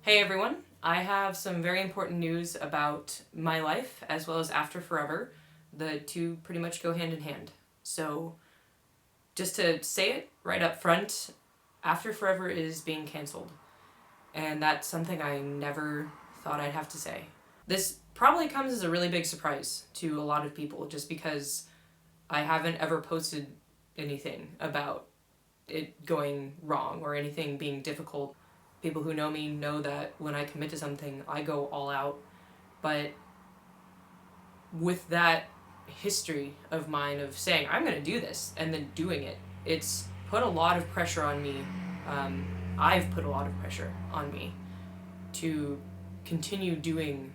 Hey everyone, I have some very important news about my life as well as After Forever. The two pretty much go hand in hand. So, just to say it right up front, After Forever is being cancelled. And that's something I never thought I'd have to say. This probably comes as a really big surprise to a lot of people just because I haven't ever posted anything about it going wrong or anything being difficult. People who know me know that when I commit to something, I go all out. But with that history of mine of saying, I'm going to do this, and then doing it, it's put a lot of pressure on me. I've put a lot of pressure on me to continue doing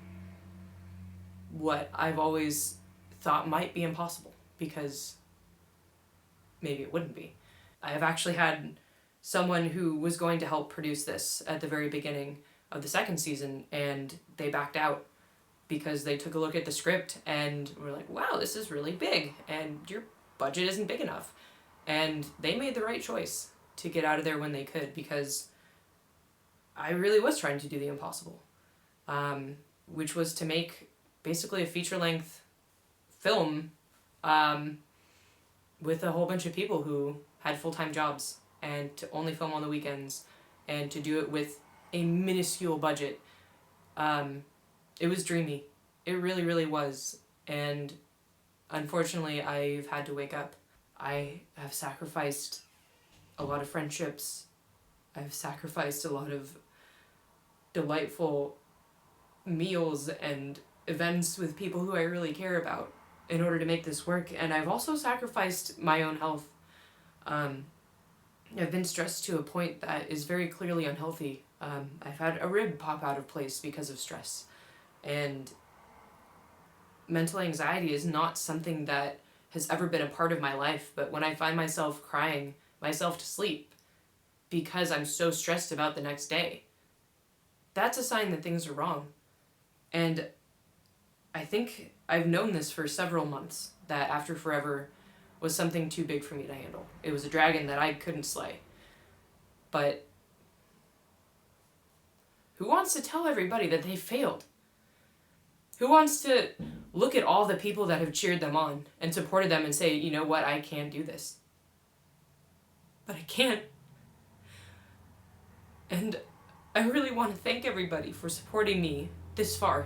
what I've always thought might be impossible, because maybe it wouldn't be. I have actually had someone who was going to help produce this at the very beginning of the second season, and they backed out because they took a look at the script and were like, wow, this is really big and your budget isn't big enough. And they made the right choice to get out of there when they could, because I really was trying to do the impossible, which was to make basically a feature-length film with a whole bunch of people who had full-time jobs, and to only film on the weekends, and to do it with a minuscule budget. It was dreamy. It really, really was. And unfortunately, I've had to wake up. I have sacrificed a lot of friendships. I've sacrificed a lot of delightful meals and events with people who I really care about in order to make this work. And I've also sacrificed my own health. I've been stressed to a point that is very clearly unhealthy. I've had a rib pop out of place because of stress. And mental anxiety is not something that has ever been a part of my life, but when I find myself crying myself to sleep because I'm so stressed about the next day, that's a sign that things are wrong. And I think I've known this for several months, that After Forever was something too big for me to handle. It was a dragon that I couldn't slay. But who wants to tell everybody that they failed? Who wants to look at all the people that have cheered them on and supported them and say, you know what, I can do this. But I can't. And I really want to thank everybody for supporting me this far,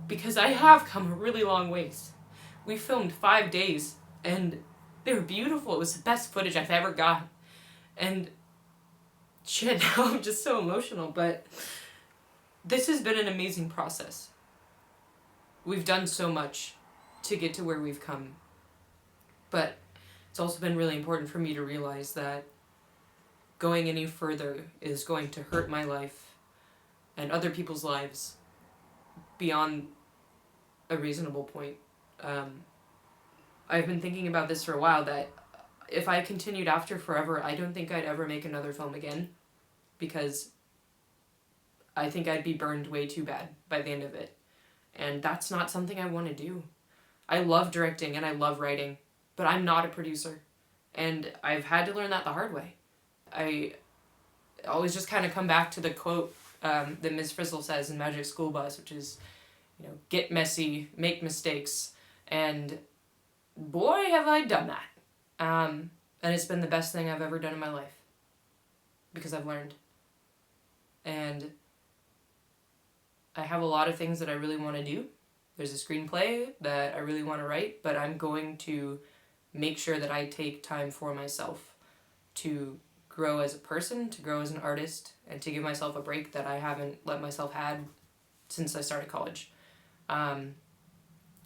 because I have come a really long ways. We filmed 5 days, and they were beautiful. It was the best footage I've ever got. And shit, now I'm just so emotional, but this has been an amazing process. We've done so much to get to where we've come. But it's also been really important for me to realize that going any further is going to hurt my life and other people's lives beyond a reasonable point. I've been thinking about this for a while, that if I continued After Forever, I don't think I'd ever make another film again, because I think I'd be burned way too bad by the end of it. And that's not something I want to do. I love directing and I love writing, but I'm not a producer. And I've had to learn that the hard way. I always just kind of come back to the quote that Ms. Frizzle says in Magic School Bus, which is, get messy, make mistakes, and boy, have I done that. And it's been the best thing I've ever done in my life, because I've learned. And I have a lot of things that I really want to do. There's a screenplay that I really want to write, but I'm going to make sure that I take time for myself to grow as a person, to grow as an artist, and to give myself a break that I haven't let myself had since I started college.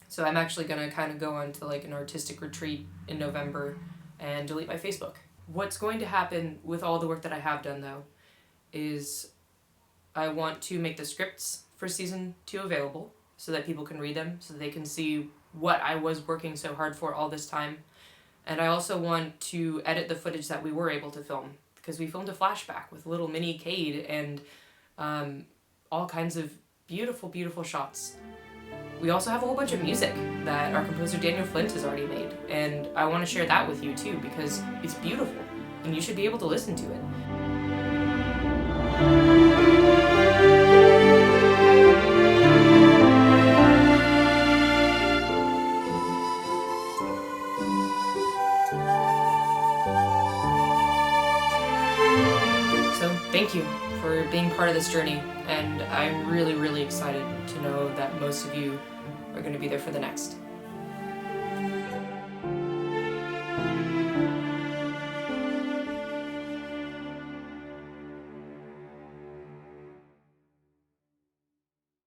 So I'm actually going to kind of go on to like an artistic retreat in November and delete my Facebook. What's going to happen with all the work that I have done, though, is I want to make the scripts for season 2 available so that people can read them, so they can see what I was working so hard for all this time. And I also want to edit the footage that we were able to film, because we filmed a flashback with little mini Cade and all kinds of beautiful, beautiful shots. We also have a whole bunch of music that our composer Daniel Flint has already made, and I want to share that with you too, because it's beautiful and you should be able to listen to it. thank you for being part of this journey, and I'm really, really excited to know that most of you are going to be there for the next.